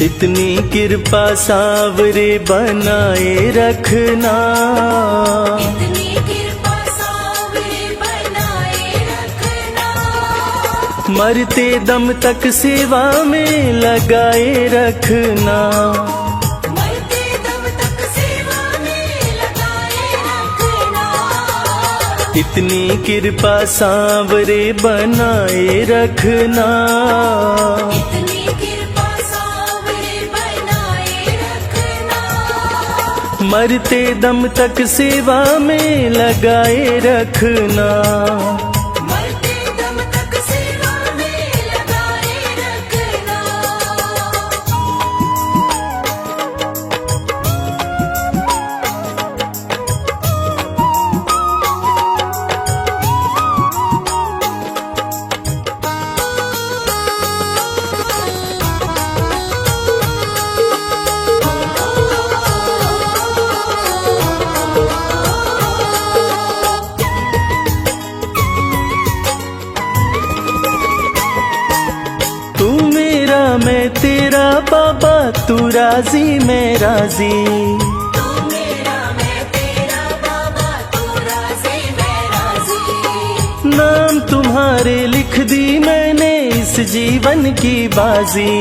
इतनी कृपा सांवरे बनाए रखना, इतनी कृपा सांवरे बनाए रखना। मरते दम तक सेवा में लगाए रखना, मरते दम तक सेवा में लगाए रखना। इतनी कृपा सांवरे बनाए रखना, इतनी कृपा सांवरे बनाए रखना। मरते दम तक सेवा में लगाए रखना। मरते दम तक सेवा में लगाए रखना। तू मेरा मैं तेरा बाबा, तू राजी मैं राजी। तू मेरा मैं तेरा बाबा, तू राजी मैं राजी। नाम तुम्हारे लिख दी मैंने इस जीवन की बाजी,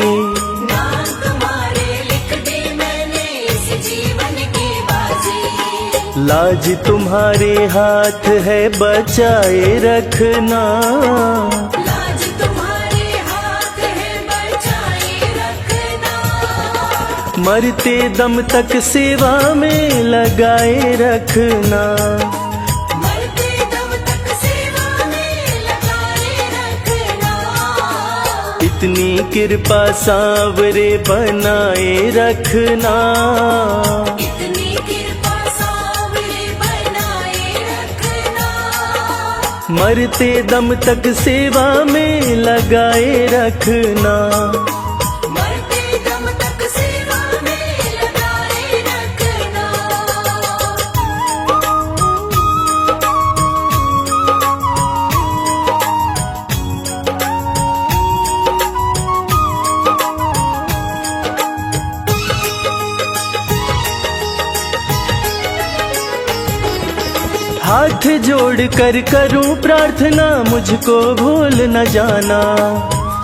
नाम तुम्हारे लिख दी मैंने इस जीवन की बाजी। लाज तुम्हारे हाथ है बचाए रखना, लाज तुम्हारे हाथ है बचाए रखना। मरते दम तक सेवा में लगाए रखना। मरते दम तक सेवा में लगाए रखना। इतनी कृपा सांवरे बनाए रखना, इतनी कृपा सांवरे बनाए रखना। मरते दम तक सेवा में लगाए रखना। मरते दम तक सेवा में लगाए रखना। हाथ जोड़ कर करूं प्रार्थना, मुझको भूल न जाना।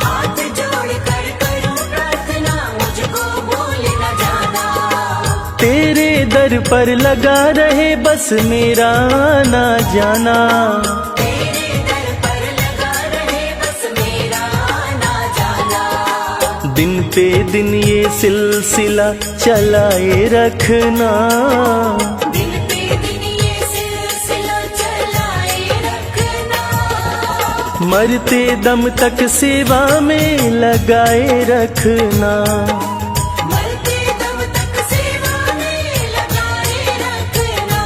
हाथ जोड़ कर करूं प्रार्थना, मुझको भूल न जाना। तेरे दर पर लगा रहे बस मेरा आना जाना। तेरे दर पर लगा रहे बस मेरा आना जाना। दिन पे दिन ये सिलसिला चलाए रखना, दिन पे दिन ये सिलसिला चलाए रखना। मरते दम तक सेवा में लगाए रखना। मरते दम तक सेवा में लगाए रखना।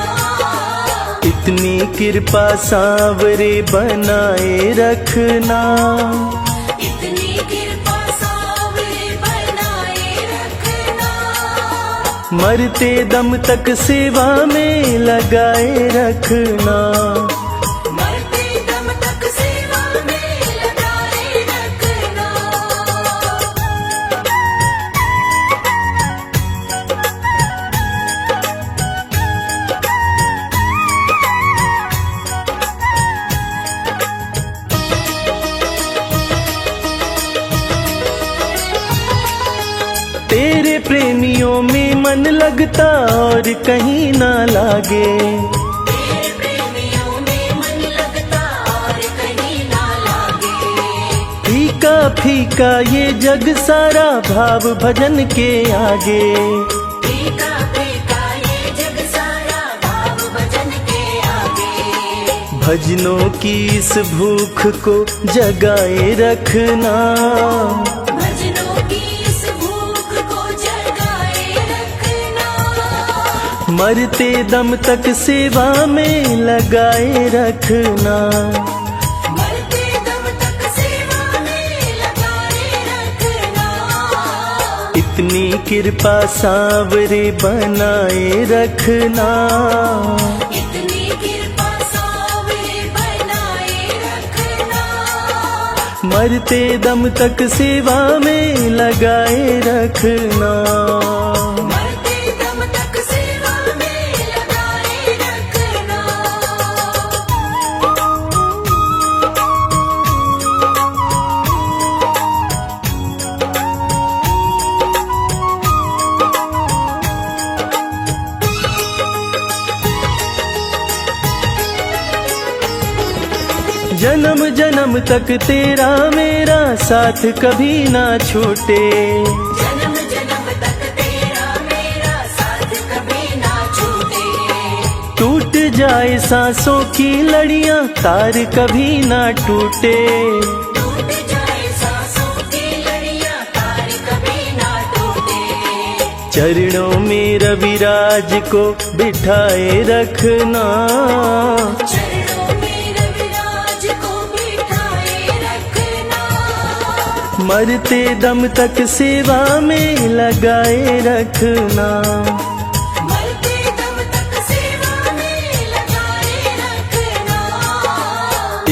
इतनी कृपा सांवरे बनाए रखना, इतनी कृपा सांवरे बनाए रखना। मरते दम तक सेवा में लगाए रखना। मरते दम तक सेवा में लगाए रखना। तेरे प्रेमियों में मन लगता और कहीं ना लागे। तेरे प्रेमियों में मन लगता और कहीं ना लागे। फीका फीका ये जग सारा भाव भजन के आगे। फीका फीका ये जग सारा भाव भजन के आगे। भजनों की इस भूख को जगाए रखना, भजनों की इस भूख को जगाए रखना। मरते दम तक सेवा में लगाए रखना। मरते दम तक सेवा में लगाए रखना। इतनी कृपा सांवरे बनाए रखना, इतनी कृपा सांवरे बनाए रखना। मरते दम तक सेवा में लगाए रखना। मरते दम तक सेवा में लगाए रखना। जन्म जन्म तक तेरा मेरा साथ कभी ना छूटे। जन्म जन्म तक तेरा मेरा साथ कभी ना छूटे। टूट जाए सांसों की लड़ियां तार कभी ना टूटे। टूट जाए सांसों की लड़ियां तार कभी ना टूटे। चरणों में रविराज को बिठाए रखना। चरणों में रविराज को बिठाए रखना। मरते दम तक सेवा में लगाए रखना। मरते दम तक सेवा में लगाए रखना।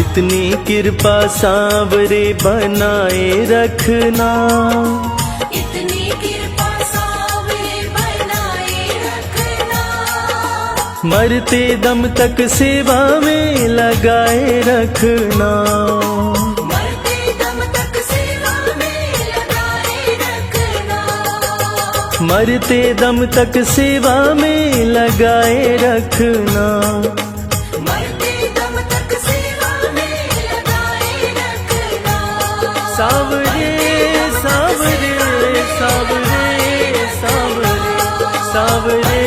इतनी कृपा सांवरे बनाए रखना। इतनी कृपा सांवरे बनाए रखना। मरते दम तक सेवा में लगाए रखना। मरते दम तक सेवा में लगाए रखना। मरते दम तक सेवा में लगाए रखना। मरते दम तक सेवा में लगाए रखना। सांवरे सांवरे सांवरे सांवरे सांवरे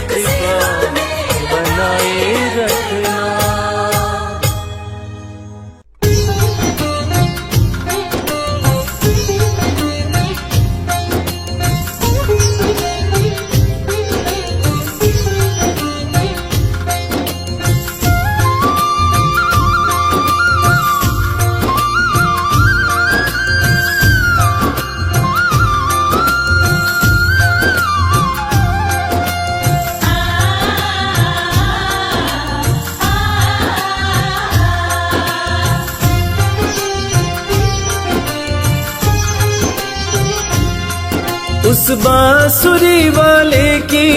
कृपा बनाए रखना। उस बांसुरी वाले की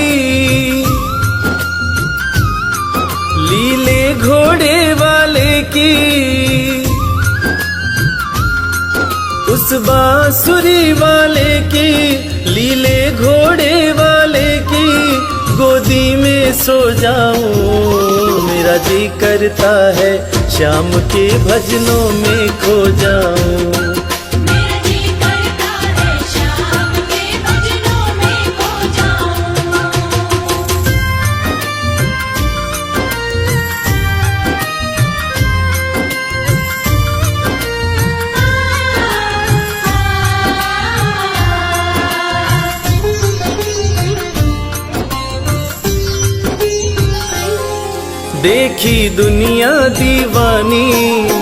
लीले घोड़े वाले की। उस बांसुरी वाले की लीले घोड़े वाले की गोदी में सो जाऊं। मेरा जी करता है शाम के भजनों में खो जाऊं। मेरा जी करता है शाम के भजनों में खो जाऊं। देखी दुनिया दीवानी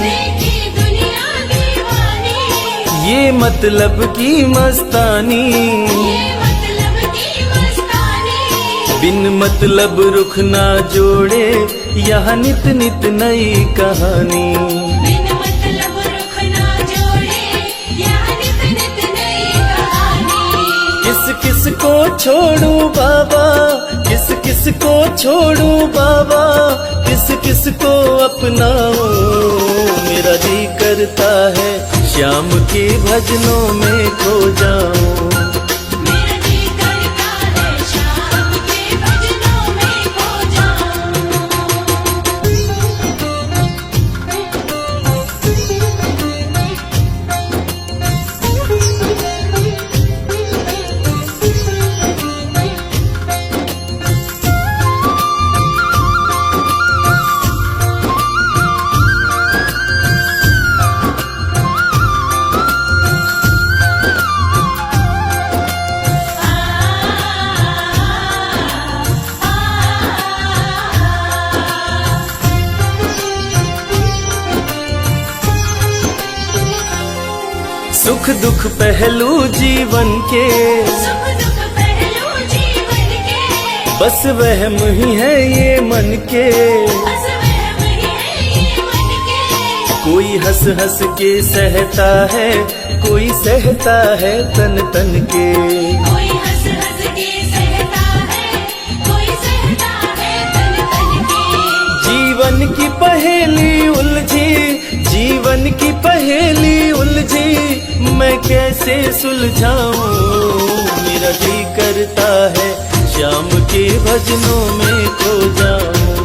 देखी दुनिया दीवानी। ये मतलब की मस्तानी। ये मतलब की मस्तानी। बिन मतलब रुख ना जोड़े यहाँ नित नित नई कहानी। बिन मतलब रुख ना जोड़े यहाँ नित नित नई कहानी। किस किस को छोड़ू बाबा, किस किस को छोड़ू बाबा, किस किस को अपनाऊं। मेरा जी करता है श्याम के भजनों में खो जाऊं। मेरा जी करता है शाम के भजनों में खो जाऊं। सुख दुख पहलू जीवन के, सुख दुख पहलू जीवन के, बस वहम ही है ये मन के। बस वहम ही है ये मन के। कोई हंस हंस हंस के सहता है, कोई सहता है तन तन के। कोई हंस हंस के सहता है, कोई सहता है तन तन के। जीवन की पहेली उलझी, जीवन की पहेली उलझी, मैं कैसे सुलझाऊं। मेरा जी करता है श्याम के भजनों में खो जाऊं।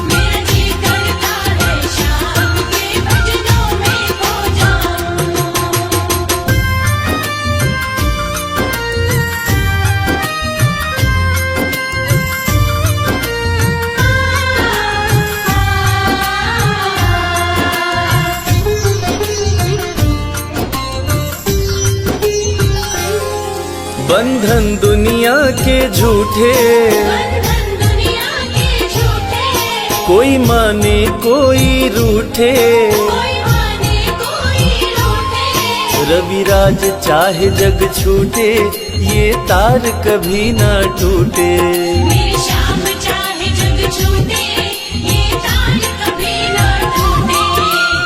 मेरा जी करता है श्याम के भजनों में खो जाऊं। बंधन दुनिया के झूठे, बंधन दुनिया के झूठे, कोई माने कोई रूठे। कोई माने कोई रूठे। रविराज चाहे जग छूटे, ये तार कभी ना टूटे। मेरे श्याम चाहे जग छूटे, ये तार कभी ना टूटे।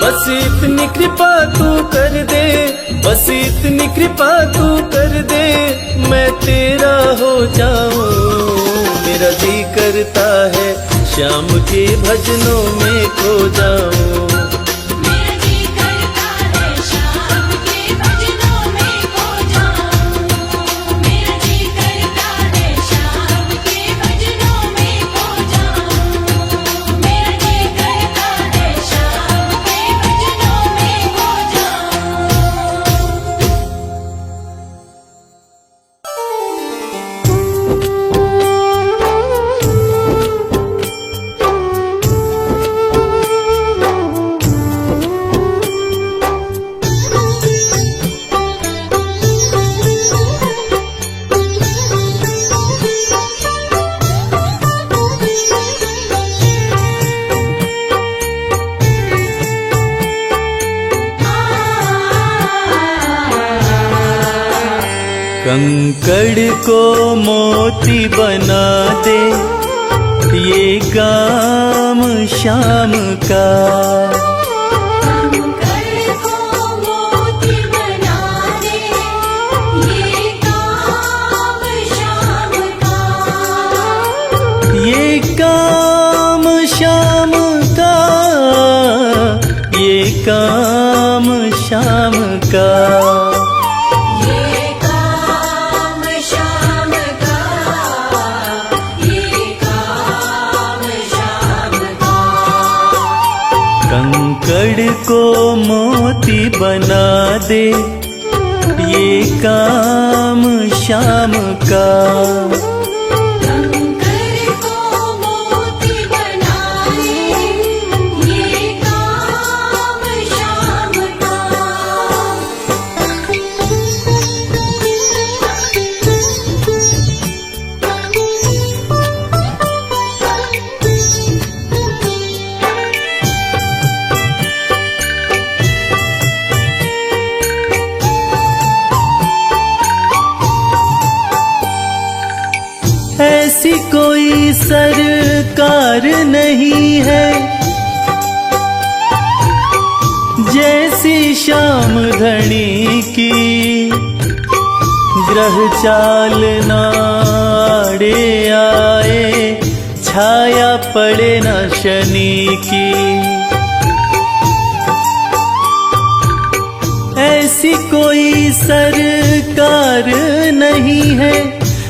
बस इतनी कृपा तू कर दे, बस इतनी कृपा तू कर दे, मैं तेरा हो जाऊं। मेरा जी करता है श्याम के भजनों में खो जाऊं। मेरा जी करता है श्याम के भजनों में खो जाऊं। मेरा जी करता है श्याम के भजनों में खो जाऊं। मेरा जी करता है श्याम के भजनों में खो जाऊं। कंकड़ को मोती बना दे, ये काम शाम का। कंकड़ को मोती बना दे, ये काम शाम का। ये काम शाम का, ये काम शाम का। ये काम शाम का, ये काम शाम का। कंकड़ को मोती बना दे, ये काम शाम का। कंकड़ को मोती बना दे, ये काम शाम का। ऐसी कोई सरकार नहीं है, जैसी श्याम धनी की। ग्रह चाल नाड़े आए, छाया पड़े न शनि की। ऐसी कोई सरकार नहीं है,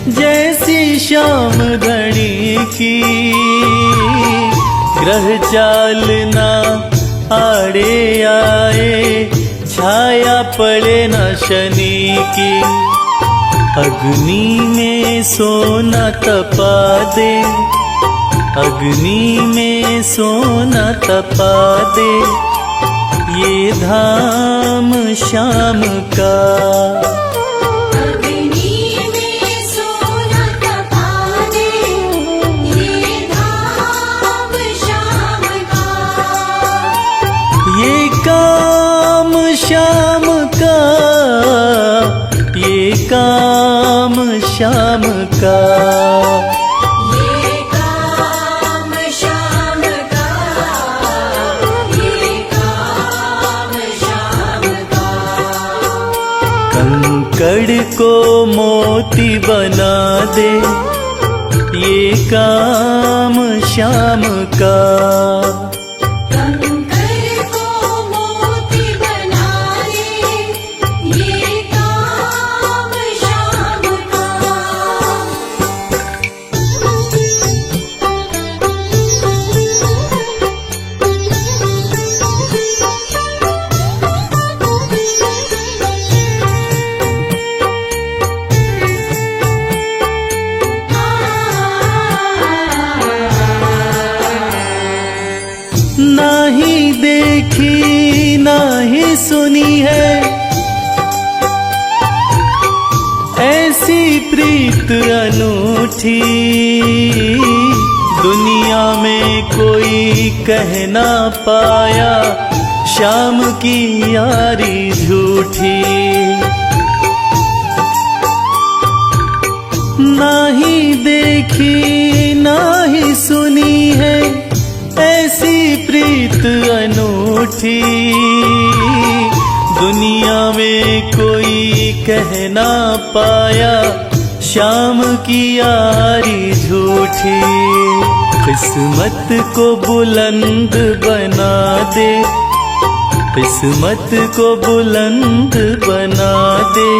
जैसी श्याम धनी की। ग्रह चाल ना आड़े आए, छाया पड़े न शनि की। अग्नि में सोना तपा दे, अग्नि में सोना तपा दे, ये धाम श्याम का। अग्नि में सोना तपा दे, ये धाम श्याम का। ये काम श्याम का, ये काम श्याम का। ये काम श्याम का, ये काम कंकड़ को मोती बना दे, ये काम श्याम का। कंकर को मोती बना दे, ये काम श्याम का। नाही देखी नाही सुनी है ऐसी प्रीत अनूठी, दुनिया में कोई कह ना पाया श्याम की यारी झूठी। नाही देखी नाही सुनी है ऐसी प्रीत अनूठी, दुनिया में कोई कह ना पाया श्याम की यारी झूठी। किस्मत को बुलंद बना दे, किस्मत को बुलंद बना दे,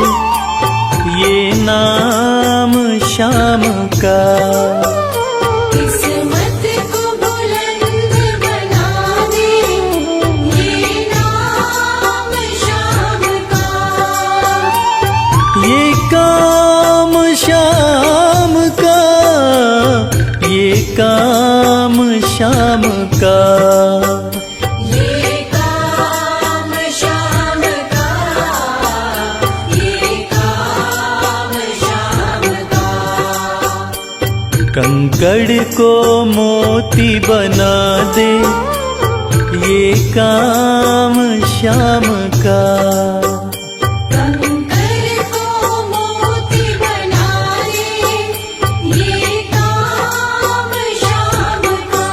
ये नाम श्याम का। किस्मत को बुलंद बना दे, ये नाम श्याम का। ये काम श्याम का, ये काम श्याम का। ये काम श्याम का, ये काम श्याम का। कंकड़ को मोती बना दे, ये काम श्याम का। कंकर को मोती बना दे, ये काम श्याम का।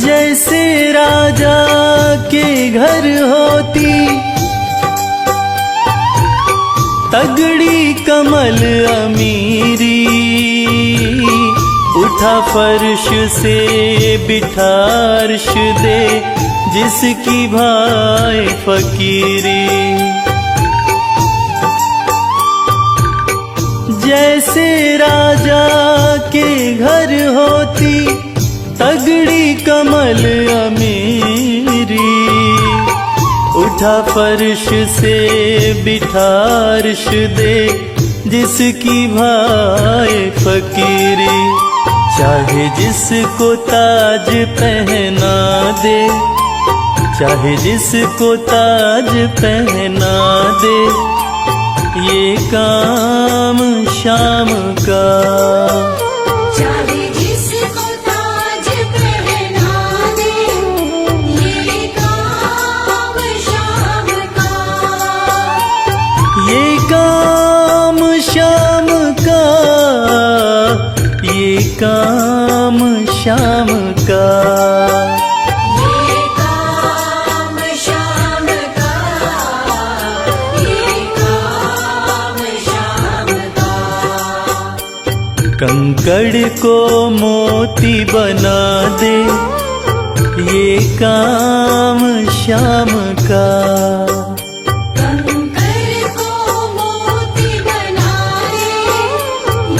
जैसे राजा के घर होती तगड़ी कमल अमीरी, उठा फर्श से बिठा अर्श दे जिसकी भाई फकीरी। जैसे राजा के घर होती तगड़ी कमल अमीरी, उठा फर्श से बिठा अर्श दे जिसकी भाई फकीरी। चाहे जिसको ताज पहना दे, चाहे जिसको ताज पहना दे, ये काम श्याम का। चाहे जिसको ताज पहना दे, ये काम श्याम का। ये काम श्याम का, ये काम श्याम का। ये काम श्याम का, ये काम श्याम का। कंकड़ को मोती बना दे, ये काम श्याम का। कंकर को मोती बना दे,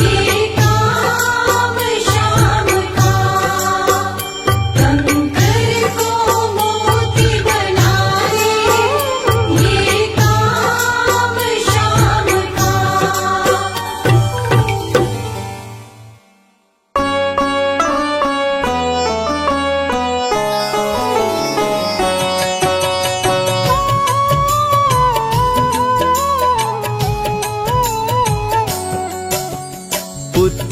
ये काम श्याम का। कंकर को मोती बना दे, ये काम श्याम का।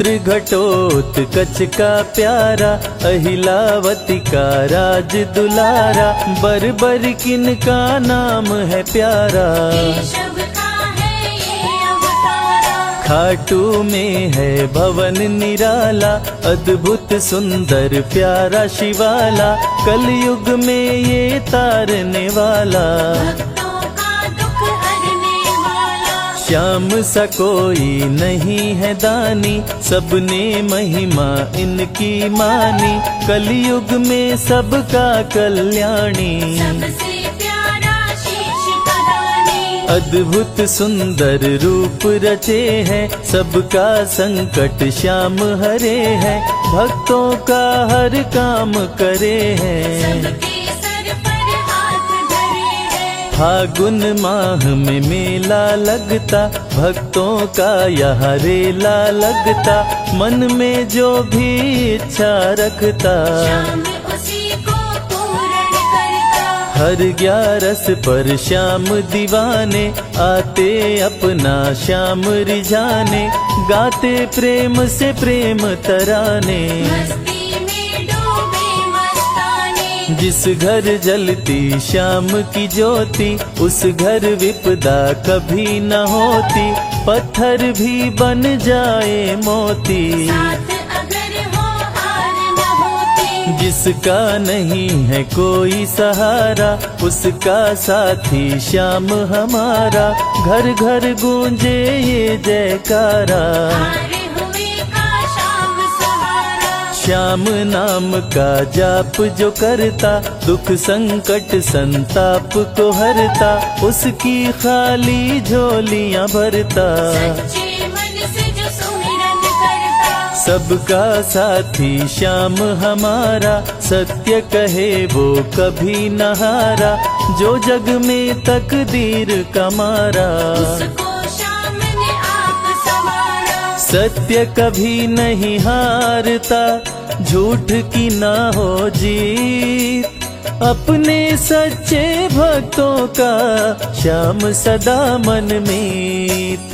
पुत्र घटोत्कच का प्यारा, अहिलावती का राज दुलारा, बर किन का नाम है प्यारा। केशव का है ये अवतारा, खाटू में है भवन निराला, अद्भुत सुंदर प्यारा शिवाला, कलयुग में ये तारने वाला। भक्तों का दुख हरने वाला, श्याम सा कोई नहीं है दानी, सबने महिमा इनकी मानी, कलयुग में सबका कल्याणी। सबसे प्यारा शीश का दानी, अद्भुत सुंदर रूप रचे हैं, सबका संकट श्याम हरे हैं, भक्तों का हर काम करे हैं। सबके सर पर हाथ धरे हैं, फागुन माह में मेला लगता, भक्तों का यहाँ रेला लगता, मन में जो भी इच्छा रखता, श्याम उसी को पूर्ण करता। हर 11 पर श्याम दीवाने, आते अपना श्याम रिझाने, गाते प्रेम से प्रेम तराने। मस्ती में डूबे मस्ताने, जिस घर जलती श्याम की ज्योति, उस घर विपदा कभी न होती, पत्थर भी बन जाए मोती। साथ अगर हो हार न होती, जिसका नहीं है कोई सहारा, उसका साथी श्याम हमारा, घर घर गूंजे ये जयकारा। हारे हुए का श्याम सहारा, श्याम नाम का जाप जो करता, दुख संकट संताप को हरता, उसकी खाली झोलियां भरता। सच्चे मन से जो सुमिरन करता, सबका साथी श्याम हमारा, सत्य कहे वो कभी न हारा, जो जग में तकदीर का मारा। उसको श्याम ने आप संवारा, सत्य कभी नहीं हारता, झूठ की ना हो जीत, अपने सच्चे भक्तों का श्याम सदा मन मीत।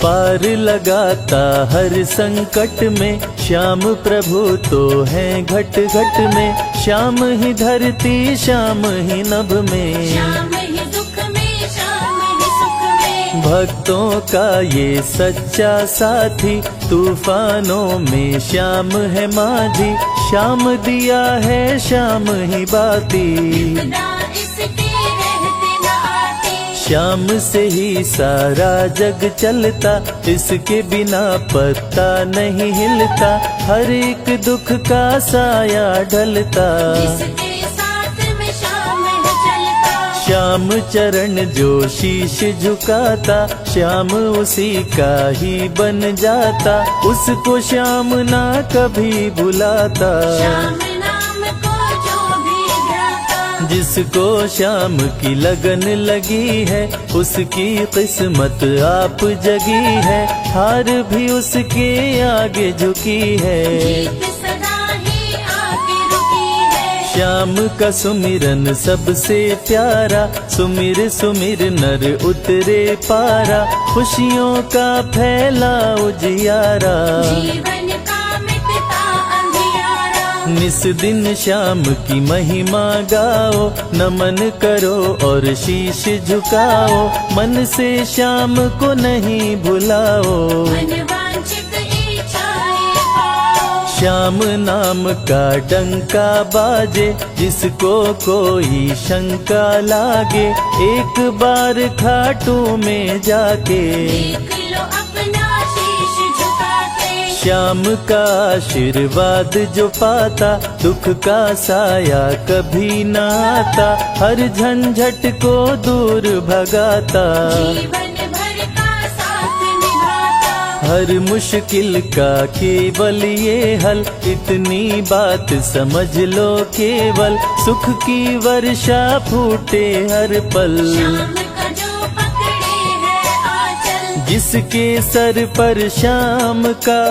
पार लगाता हर संकट में, श्याम प्रभु तो हैं घट घट में, श्याम ही धरती श्याम ही नभ में, श्याम ही दुख में श्याम ही सुख में। भक्तों का ये सच्चा साथी, तूफानों में श्याम है माझी, श्याम दिया है श्याम ही बाती। विपदा इसके रहते न आती, श्याम से ही सारा जग चलता, इसके बिना पत्ता नहीं हिलता, हर एक दुख का साया ढलता। जिसके साथ में श्याम है चलता, श्याम चरण जो शीश झुकाता, श्याम उसी का ही बन जाता, उसको श्याम ना कभी भुलाता। श्याम नाम को जो भी ध्याता, जिसको श्याम की लगन लगी है, उसकी किस्मत आप जगी है, हार भी उसके आगे झुकी है। जीत सदा ही आगे रुकी है। श्याम का सुमिरन सबसे प्यारा, सुमिर सुमिर नर उतरे पारा, खुशियों का फैला उजियारा। जीवन का मिटता अंधियारा, निस दिन श्याम की महिमा गाओ, नमन करो और शीश झुकाओ, मन से श्याम को नहीं भुलाओ। मन वांछित इच्छाएं पाओ, श्याम नाम का डंका बाजे, जिसको कोई शंका लागे, एक बार खाटू में जाके, देख लो अपना शीश झुका के। श्याम का आशीर्वाद जो पाता, दुख का साया कभी न आता, हर झंझट को दूर भगाता, जीवन भर का साथ निभाता, हर मुश्किल का केवल ये हल, इतनी बात समझ लो केवल, सुख की वर्षा फूटे हर पल। श्याम का जो पकड़े है आंचल, जिसके सर पर श्याम का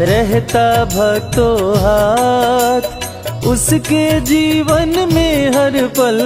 रहता भक्तों हाथ, उसके जीवन में हर पल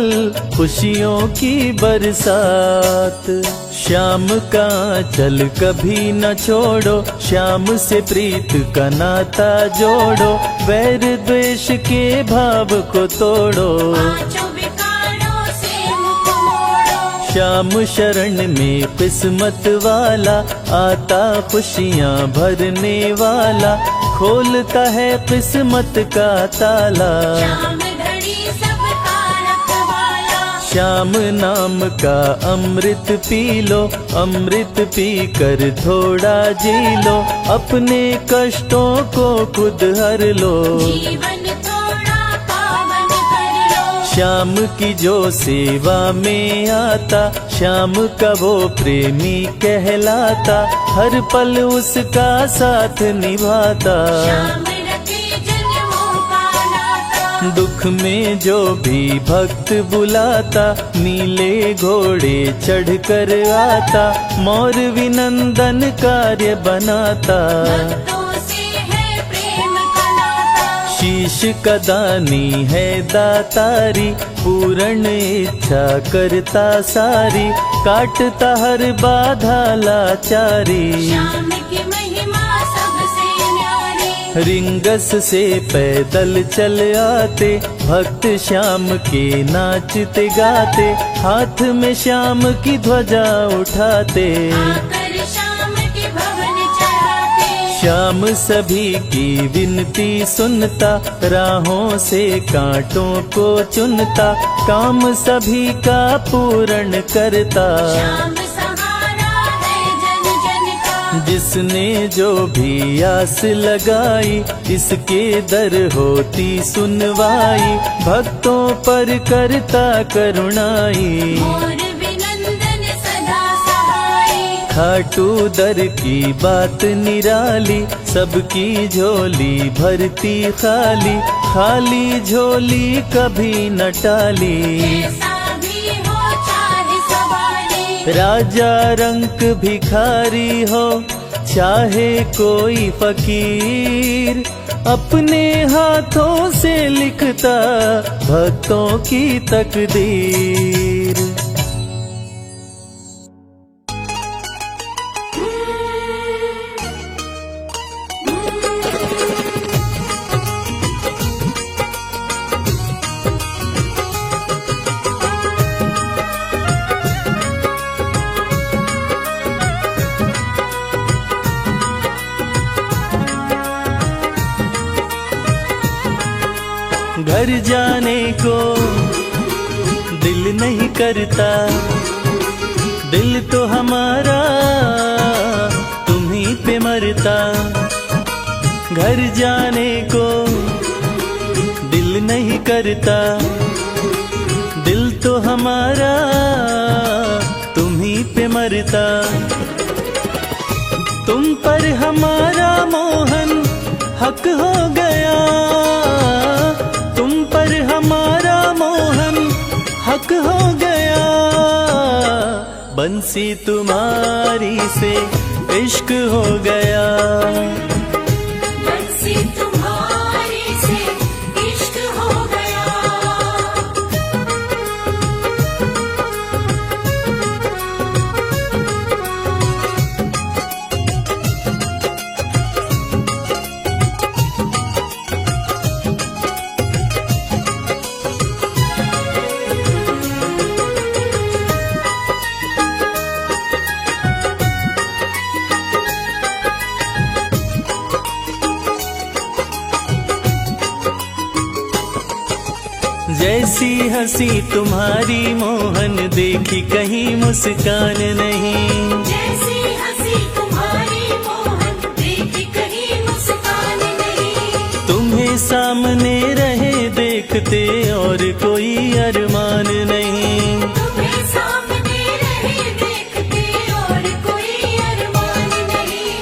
खुशियों की बरसात। श्याम का चल कभी न छोड़ो, श्याम से प्रीत का नाता जोड़ो, वैर द्वेष के भाव को तोड़ो। पांचों विकारों से मुख मोड़ो। श्याम शरण में किस्मत वाला, आता खुशियाँ भरने वाला, खोलता है किस्मत का ताला। श्याम घड़ी सबका रखवाला। श्याम नाम का अमृत पी लो, अमृत पी कर थोड़ा जी लो, अपने कष्टों को खुद हर लो। जीवन थोड़ा पावन कर लो। श्याम की जो सेवा में आता, श्याम का वो प्रेमी कहलाता, हर पल उसका साथ निभाता। श्याम रखे जन्मों का नाता। दुख में जो भी भक्त बुलाता, नीले घोड़े चढ़ कर आता, मोर विनंदन कार्य बनाता। भक्तों से है प्रेम का नाता। शीश का दानी है दातारी, पूर्ण इच्छा करता सारी, काटता हर बाधा लाचारी। श्याम की महिमा सबसे न्यारी। रिंगस से पैदल चल आते, भक्त श्याम के नाचते गाते, हाथ में श्याम की ध्वजा उठाते। आकर श्याम के भवन चढ़ाते। श्याम सभी की विनती सुनता, राहों से कांटों को चुनता, काम सभी का पूर्ण करता। श्याम सहारा है जन जन का। जिसने जो भी आस लगाई, इसके दर होती सुनवाई, भक्तों पर करता करुणाई। मोर विनंदन सदा सहाय। खाटू दर की बात निराली, सबकी झोली भरती खाली, खाली झोली कभी न टाली। ऐसा भी हो चाहे सवारी। राजा रंक भिखारी हो, चाहे कोई फकीर, अपने हाथों से लिखता भक्तों की तकदीर। घर जाने को दिल नहीं करता, दिल तो हमारा तुम्हीं पे मरता। घर जाने को दिल नहीं करता, दिल तो हमारा तुम्हीं पे मरता। तुम पर हमारा मोहन हक हो गया, तुम पर हमारा मोहन हक हो गया। बंसी तुम्हारी से इश्क हो गया, बंसी तुम्हारी से इश्क हो गया। जैसी हंसी तुम्हारी मोहन, देखी कहीं मुस्कान नहीं। जैसी हंसी तुम्हारी मोहन, देखी कहीं मुस्कान नहीं। तुम्हें सामने रहे देखते और कोई अरमान नहीं। तुम्हें सामने रहे देखते और कोई अरमान नहीं।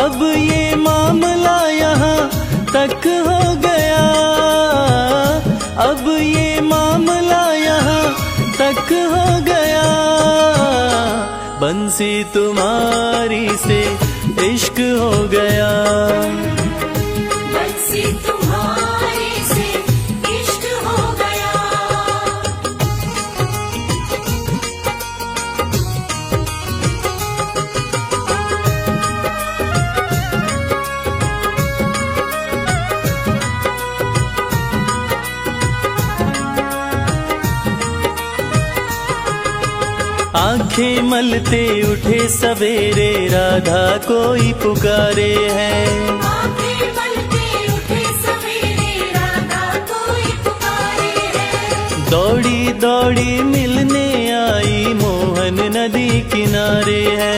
अब ये मामला यहाँ तक हो गया, अब ये मामला यहाँ तक हो गया। बंसी तुम्हारी से इश्क हो गया, बंसी तुम्हारी से आंखें मलते उठे सवेरे, राधा कोई पुकारे है। आंखें मलते उठे सवेरे, राधा कोई पुकारे है। दौड़ी दौड़ी मिलने आई, मोहन नदी किनारे है।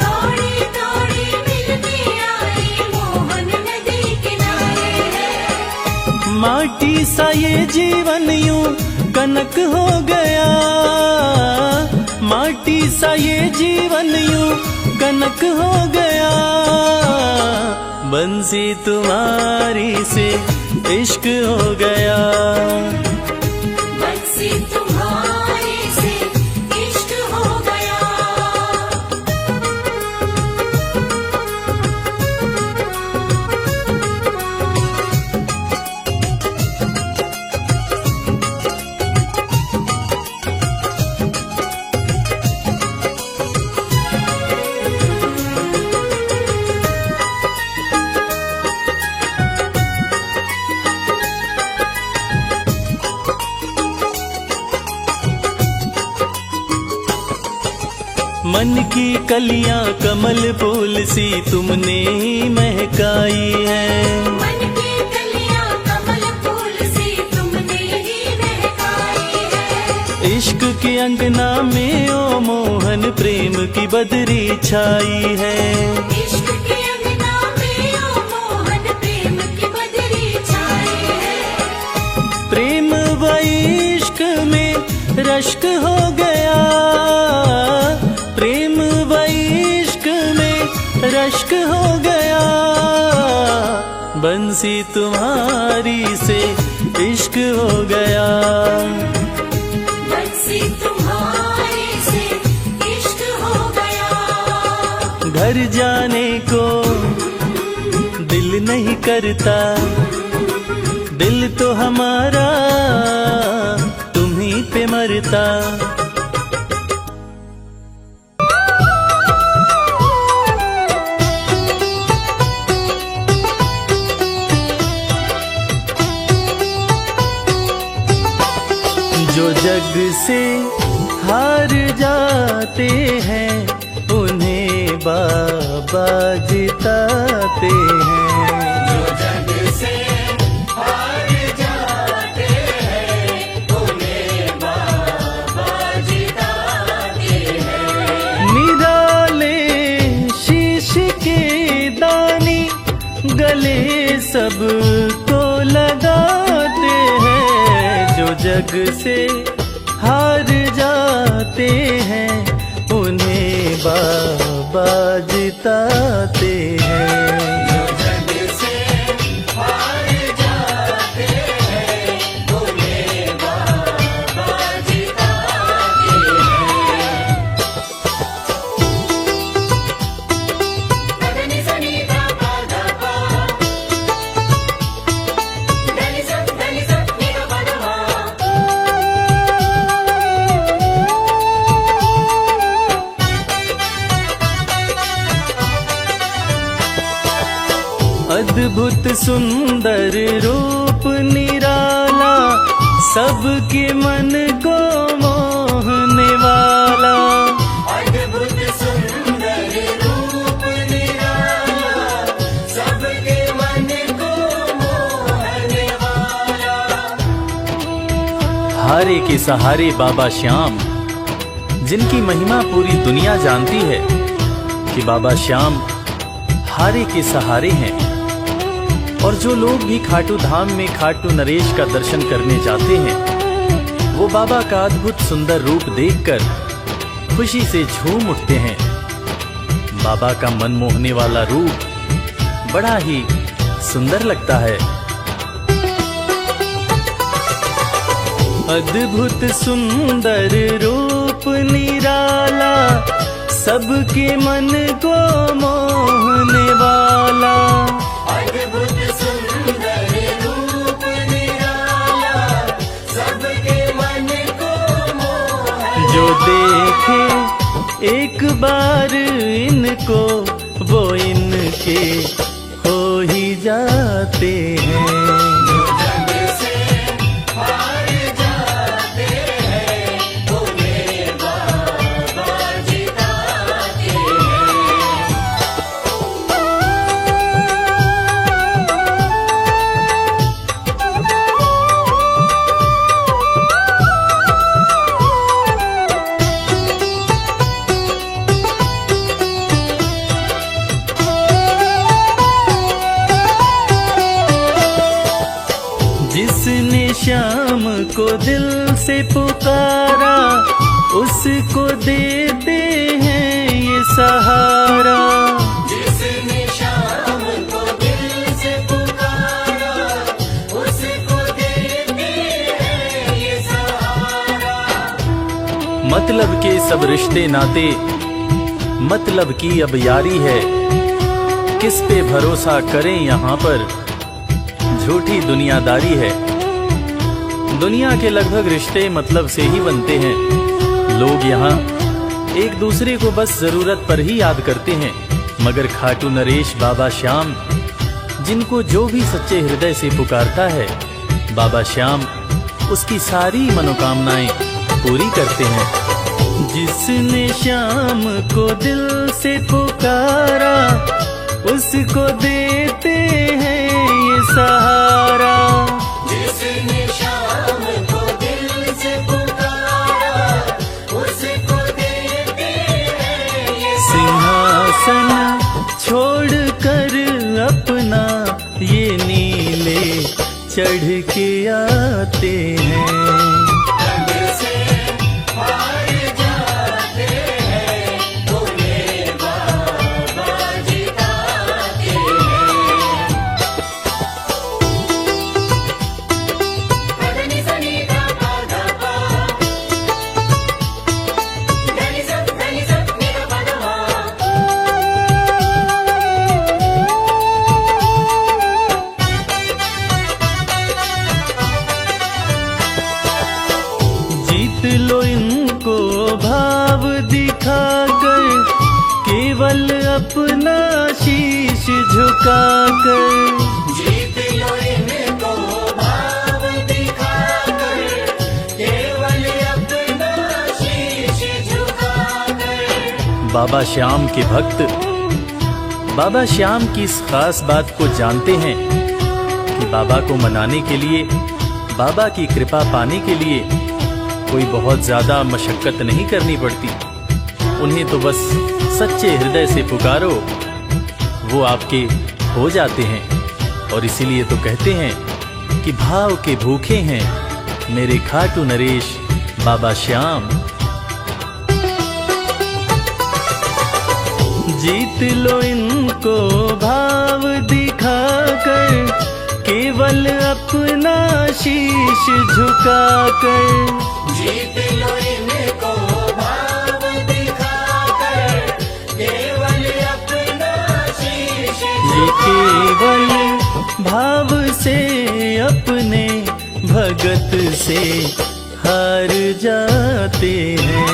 दौड़ी दौड़ी मिलने आई, मोहन नदी किनारे है। माटी सा ये जीवन यूं कनक हो गया, माटी सा ये जीवन यूं कनक हो गया। बंसी तुम्हारी से इश्क हो गया, बंसी तुम्हारे से इश्क हो गया। मन की कलियां कमल फूल सी तुमने ही महकाई है। मन की कलियां कमल फूल सी तुमने ही महकाई है। इश्क के अंगना में ओ मोहन प्रेम की बदरी छाई है। इश्क के अंगना में ओ मोहन प्रेम की बदरी छाई है। प्रेम व इश्क में रश्क हो गया, प्रेम व इश्क में रश्क हो गया। बंसी तुम्हारी से इश्क हो गया, बंसी तुम्हारे से इश्क हो गया। घर जाने को दिल नहीं करता, दिल तो हमारा तुम्हीं पे मरता। जो जग से हार जाते हैं, उन्हें बाबा जिताते हैं। जो जग से हार जाते हैं, उन्हें बाबा जिताते हैं। निराले शीश के दानी गले सबको लगाते हैं। जो जग से हार जाते हैं, उन्हें बाबा जिताते हैं। जो जग से हार जाते हैं, उन्हें बाबा जिताते हैं। धनी सनी धा पा धा पा, धनी सा नि धा पा धा पा। अद्भुत सुंदर रूप निराला, सबके मन को मोहने वाला। अद्भुत सुंदर रूप निराला, सबके मन को मोहने वाला। हारे के सहारे बाबा श्याम, जिनकी महिमा पूरी दुनिया जानती है कि बाबा श्याम हारे के सहारे हैं। और जो लोग भी खाटू धाम में खाटू नरेश का दर्शन करने जाते हैं, वो बाबा का अद्भुत सुंदर रूप देखकर खुशी से झूम उठते हैं। बाबा का मन मोहने वाला रूप बड़ा ही सुंदर लगता है। अद्भुत सुंदर रूप निराला, सबके मन को मोहने वाला। अद्भुत सुंदर रूप निराला, सबके मन को मोहने। जो देखे एक बार इनको, वो इनके हो ही जाते हैं। जो जग से हार जाते हैं, उन्हें बाबा श्याम को दिल से पुकारा, उसको देते हैं ये सहारा। जिसने शाम को दिल से पुकारा, उसको देते हैं ये सहारा। मतलब के सब रिश्ते नाते, मतलब की अब यारी है। किस पे भरोसा करें यहाँ पर, झूठी दुनियादारी है। दुनिया के लगभग रिश्ते मतलब से ही बनते हैं। लोग यहाँ एक दूसरे को बस जरूरत पर ही याद करते हैं, मगर खाटू नरेश बाबा श्याम, जिनको जो भी सच्चे हृदय से पुकारता है, बाबा श्याम उसकी सारी मनोकामनाएं पूरी करते हैं। जिसने श्याम को दिल से पुकारा, उसको देते हैं ये सहारा। जिसने शाम को दिल से पुकारा, उसको देते हैं ये सिंहासन छोड़ कर अपना ये नीले चढ़ के आते हैं। लो इनको भाव दिखाकर, केवल अपना शीश झुकाकर। जीत लो इनको भाव दिखाकर, केवल अपना शीश झुकाकर। बाबा श्याम के भक्त बाबा श्याम की इस खास बात को जानते हैं कि बाबा को मनाने के लिए, बाबा की कृपा पाने के लिए कोई बहुत ज्यादा मशक्कत नहीं करनी पड़ती। उन्हें तो बस सच्चे हृदय से पुकारो, वो आपके हो जाते हैं। और इसीलिए तो कहते हैं कि भाव के भूखे हैं मेरे खाटू नरेश बाबा श्याम। जीत लो इनको भाव दिखाकर, केवल अपना शीश झुकाकर। जीत लो इनको भाव दिखाकर, केवल अपना शीश ये केवल भाव से अपने भगत से हार जाते हैं।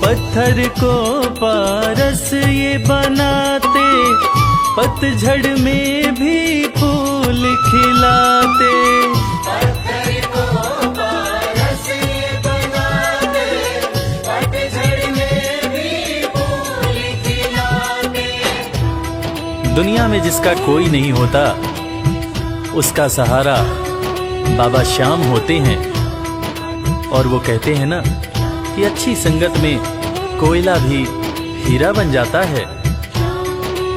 पत्थर को पारस ये बनाते, पतझड़ में भी फूल खिलाते। पत्थर को पारस ये बनाते, पतझड़ में भी फूल खिलाते। दुनिया में जिसका कोई नहीं होता, उसका सहारा बाबा श्याम होते हैं। और वो कहते हैं ना कि अच्छी संगत में कोयला भी हीरा बन जाता है।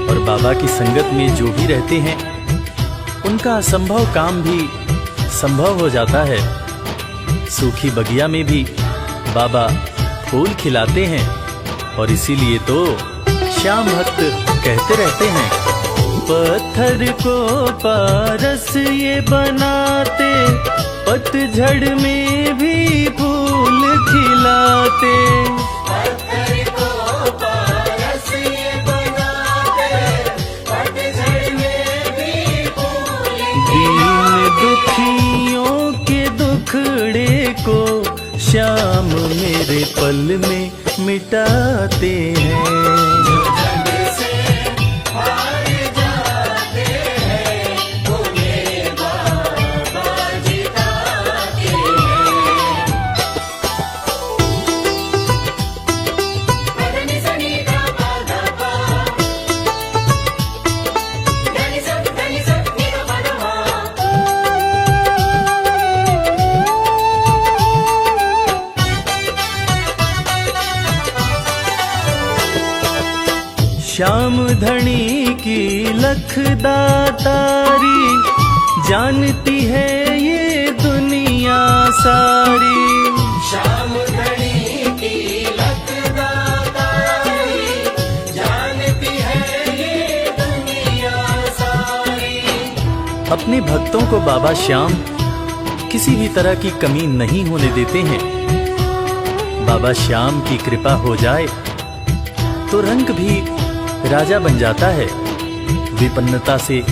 और बाबा की संगत में जो भी रहते हैं, उनका असंभव काम भी संभव हो जाता है। सूखी बगिया में भी बाबा फूल खिलाते हैं। और इसीलिए तो श्याम भक्त कहते रहते हैं, पत्थर को पारस ये बनाते, पतझड़ में भी फूल खिलाते। पत्थर को पारस ये बनाते, पतझड़ में भी फूल दीन दुखियों के दुखड़े को श्याम मेरे पल में मिटाते हैं। हार जाते हैं, तुम्हें बाबा जिताते श्याम धनी की लखदातारी, जानती है ये दुनिया सारी। श्याम धनी की लखदातारी, जानती है ये दुनिया सारी। अपने भक्तों को बाबा श्याम किसी भी तरह की कमी नहीं होने देते हैं। बाबा श्याम की कृपा हो जाए तो रंग भी राजा बन जाता है, विपन्नता से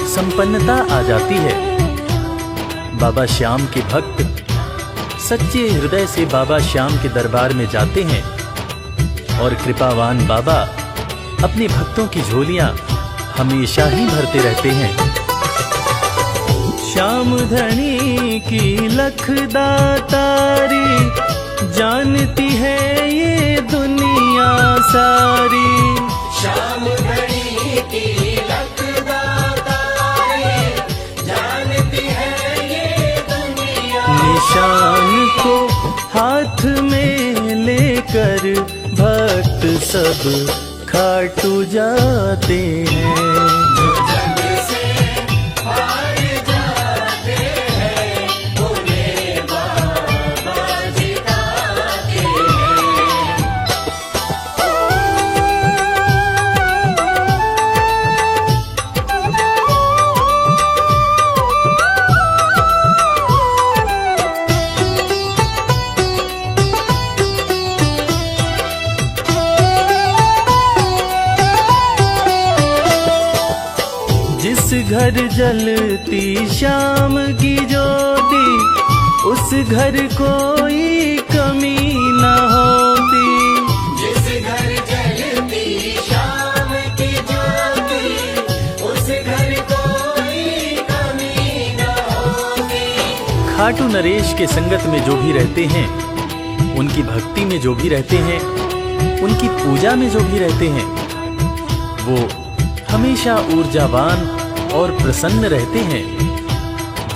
संपन्नता आ जाती है। बाबा श्याम के भक्त सच्चे हृदय से बाबा श्याम के दरबार में जाते हैं और कृपावान बाबा अपने भक्तों की झोलियां हमेशा ही भरते रहते हैं। श्याम धनी की लखदातारी, जानती है ये दुनिया सारी। श्याम धनी की लखदातारी, जानती है ये दुनिया। निशान को हाथ में लेकर भक्त सब खाटू जाते हैं। घर जलती श्याम की ज्योति, उस घर कोई कमी न होती। जिस घर जलती श्याम की ज्योति, उस घर कोई कमी न होती। खाटू नरेश के संगत में जो भी रहते हैं, उनकी भक्ति में जो भी रहते हैं, उनकी पूजा में जो भी रहते हैं, वो हमेशा ऊर्जावान और प्रसन्न रहते हैं।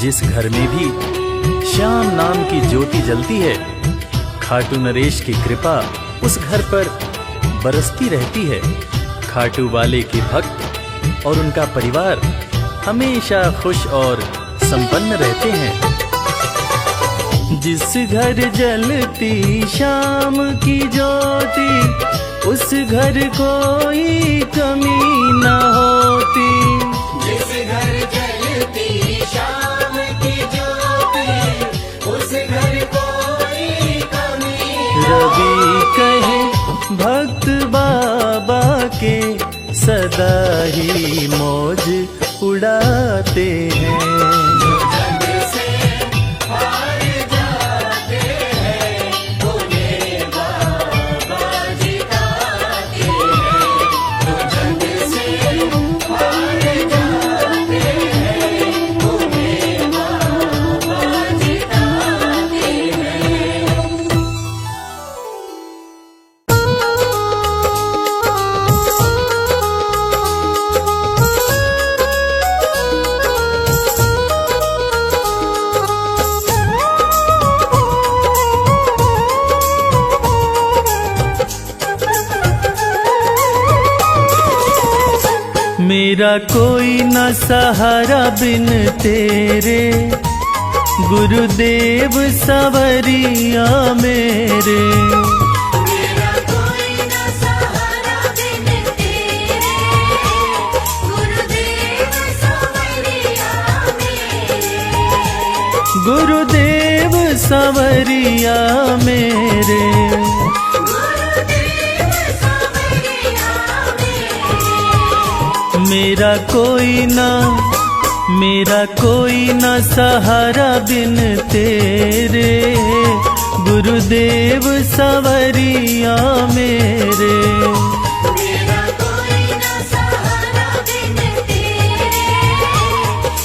जिस घर में भी श्याम नाम की ज्योति जलती है, खाटू नरेश की कृपा उस घर पर बरसती रहती है। खाटू वाले के भक्त और उनका परिवार हमेशा खुश और संपन्न रहते हैं। जिस घर जलती श्याम की ज्योति, उस घर कोई कमी न होती। जिस घर जलती श्याम की ज्योति, उस घर कोई कमी। रवि कहे भक्त बाबा के, सदा ही मौज उड़ाते हैं। मेरा कोई न सहारा बिन तेरे, गुरुदेव सवरिया मेरे। मेरा कोई न सहारा बिन तेरे, गुरुदेव सवरिया मेरे। गुरुदेव सवरिया मेरे। मेरा कोई न सहारा बिन तेरे, गुरुदेव सवरिया मेरे। मेरा कोई न सहारा बिन तेरे,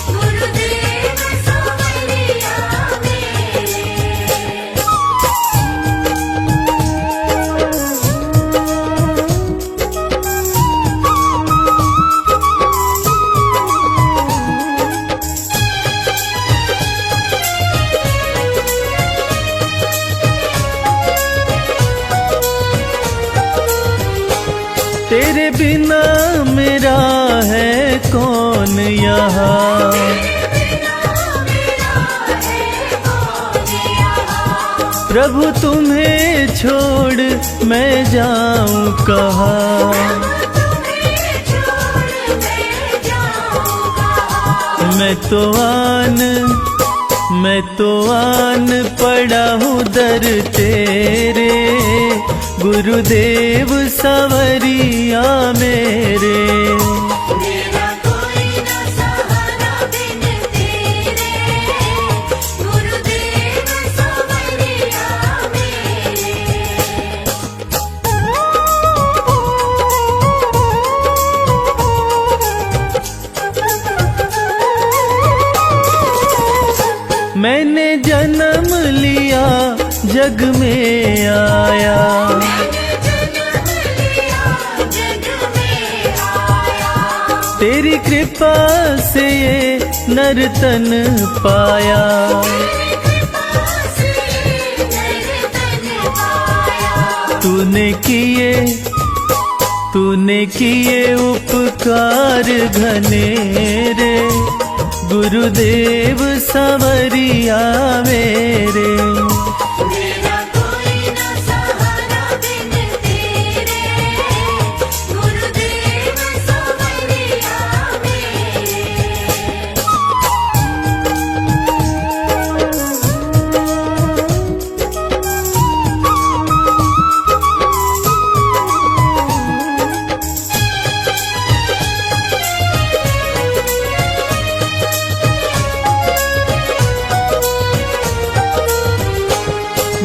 गुरुदेव सवरिया मेरे। कौन यहाँ। प्रभु तुम्हें छोड़ मैं जाऊं कहाँ। मैं तो आन पड़ा हूँ दर तेरे, गुरुदेव सवरिया मेरे। मेरा कोई न सहारा बिन तेरे, गुरुदेव सवरिया मैंने जन्म लिया जग में आया, तेरी कृपा से ये नर्तन पाया। तूने किए उपकार घनेरे, गुरुदेव सवरिया मेरे। मेरा कोई न सहारा बिन तेरे, गुरुदेव सवरिया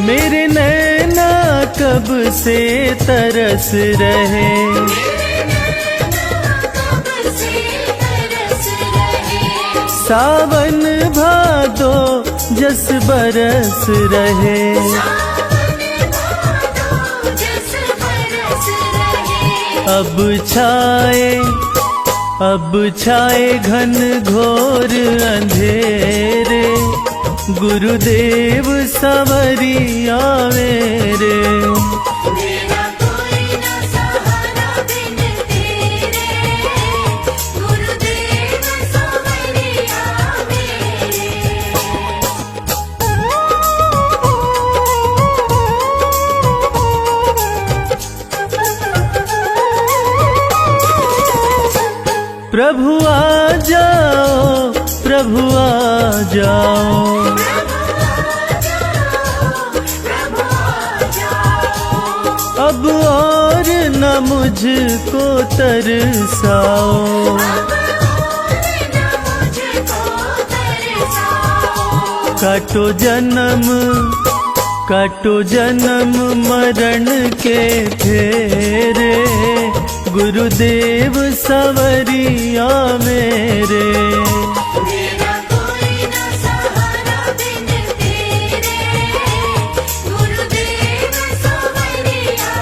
मेरे नैना कब से तरस रहे, सावन भादो जस बरस रहे। अब छाए घन घोर अंधेरे, गुरुदेव सवरिया मेरे। मेरा कोई न सहारा बिन तेरे, गुरुदेव सवरिया प्रभु आ जाओ, प्रभु आ जाओ, अब और न मुझको तरसाओ। काटो जन्म मरण के फेरे, गुरुदेव सवरिया मेरे। मेरा कोई न सहारा बिन तेरे, गुरुदेव सवरिया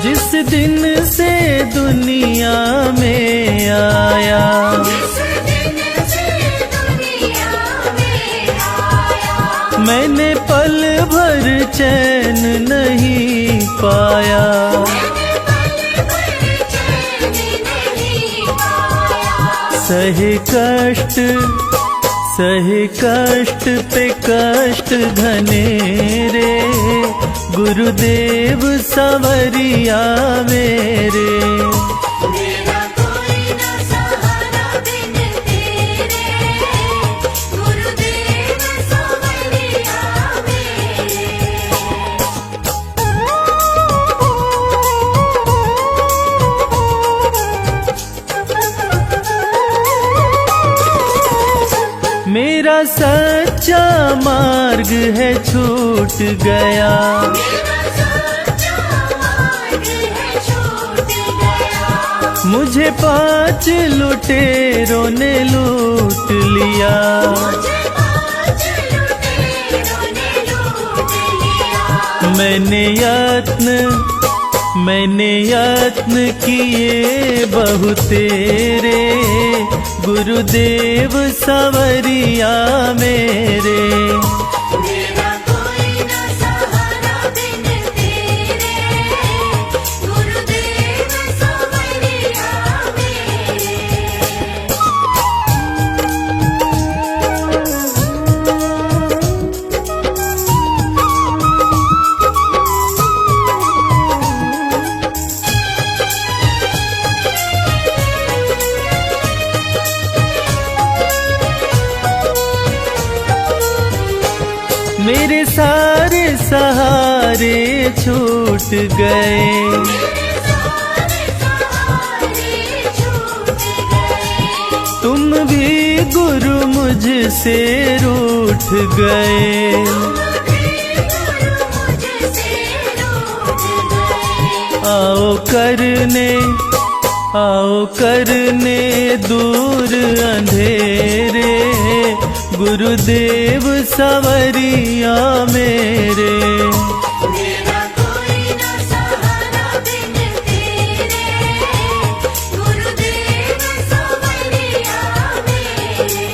जिस दिन से दुनिया में आया, मैंने पल भर चैन नहीं पाया। सहे कष्ट पे कष्ट घनेरे, गुरुदेव सवरिया मेरे। मेरा कोई न सहारा बिन तेरे, गुरुदेव सवरिया मेरा सच्चा मार्ग है छूट गया, मुझे 5 लुटेरों ने लूट लिया। मैंने यत्न किए बहु तेरे, गुरुदेव सवरिया मेरे। मेरा कोई न सहारा बिन तेरे, गुरुदेव सवरिया मेरे। मेरे सारे सहारे छूट गए, मेरे सारे सहारे छूट गए। तुम भी गुरु मुझसे रूठ गए। तुम भी गुरु मुझसे रूठ गए। आओ करने दूर अंधेरे, गुरुदेव सवरिया मेरे। मेरा कोई न सहारा बिन तेरे, गुरुदेव सवरिया मेरे।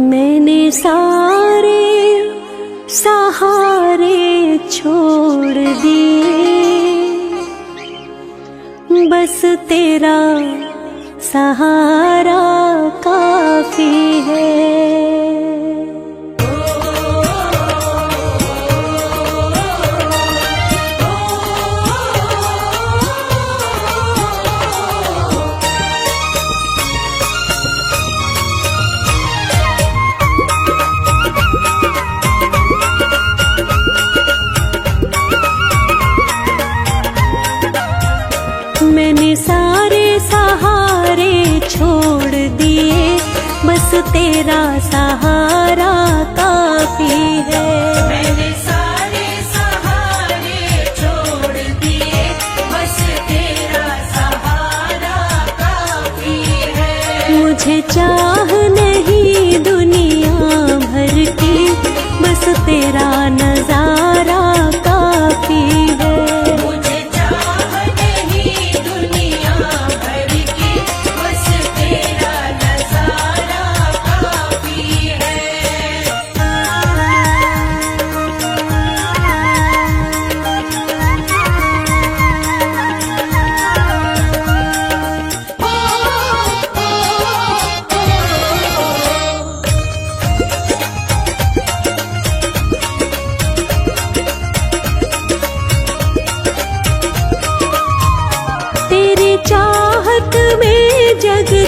मैंने सारे सहारे छोड़ दिए, बस तेरा सहारा काफी है। मैंने सारे सहारे छोड़ दिए, बस तेरा सहारा काफी है। मैंने सारे सहारे छोड़ दिए, बस तेरा सहारा काफी है। मुझे चाह नहीं दुनिया भर की, बस तेरा नजारा काफी है।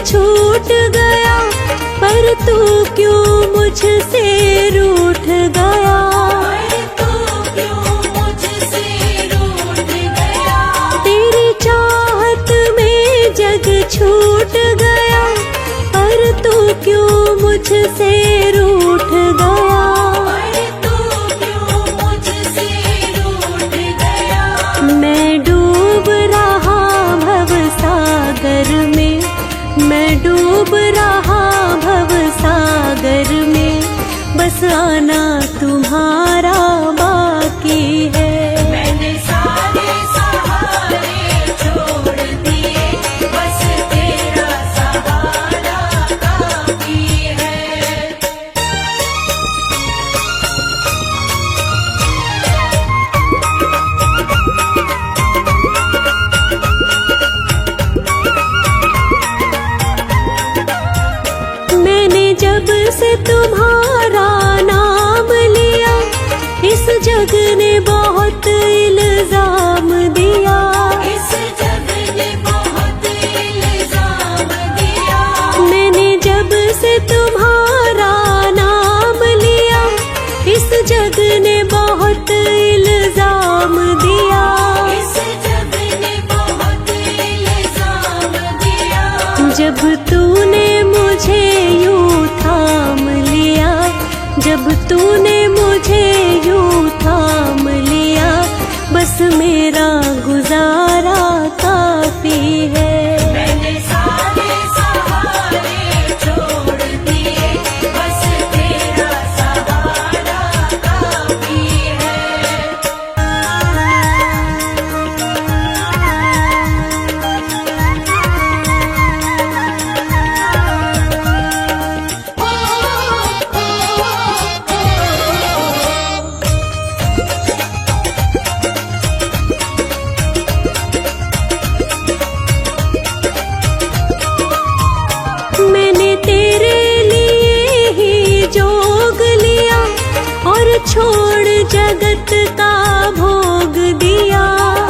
छूट गया, पर तू क्यों मुझसे रूठ गया? तू क्यों मुझसे रूठ गया? तेरी चाहत में जग छूट गया, पर तू क्यों मुझसे रूठ गया? तू क्यों मुझसे रूठ गया? मैं डूब रहा भव सागर में, मैं डूब रहा भव सागर में, बस आना तुम्हारा बाकी है। मैंने सारे सहारे छोड़ दिए, बस तेरा सहारा काफी है। जब से तुम्हारा नाम लिया, इस जग ने बहुत इल्जाम दिया। इस जग ने बहुत इल्जाम दिया। मैंने जब से तुम्हारा नाम लिया, इस जग ने बहुत इल्जाम दिया। इस जग ने बहुत इल्जाम दिया। जब तूने मुझे यूं थाम लिया, जब तूने जगत का भोग दिया,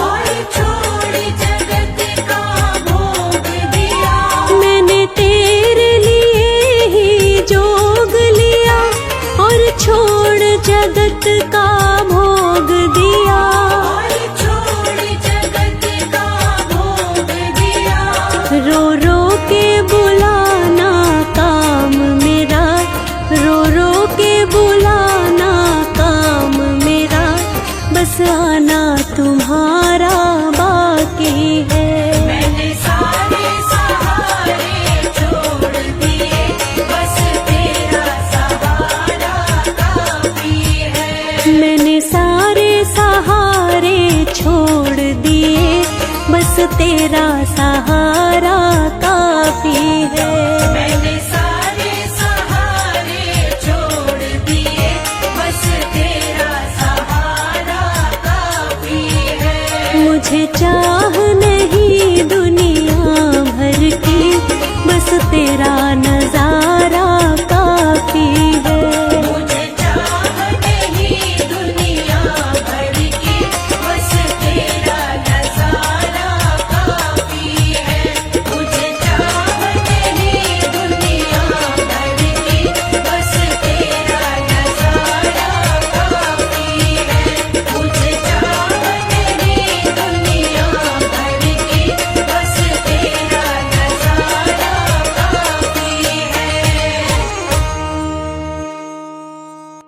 और छोड़ जगत का भोग दिया। मैंने तेरे लिए ही जोग लिया और छोड़ जगत का भोग दिया। और छोड़ जगत का भोग दिया। रो रो के बुलाना काम मेरा, रो रो के बुलाना काम मेरा, बस आना तुम्हारा बाकी है। मैंने सारे सहारे छोड़ दिए, बस तेरा सहारा काफी है। मैंने सारे सहारे छोड़ दिए, बस तेरा सहारा काफी है। मैंने सारे सहारे छोड़ दिए, बस तेरा सहारा काफी है। मुझे चाहने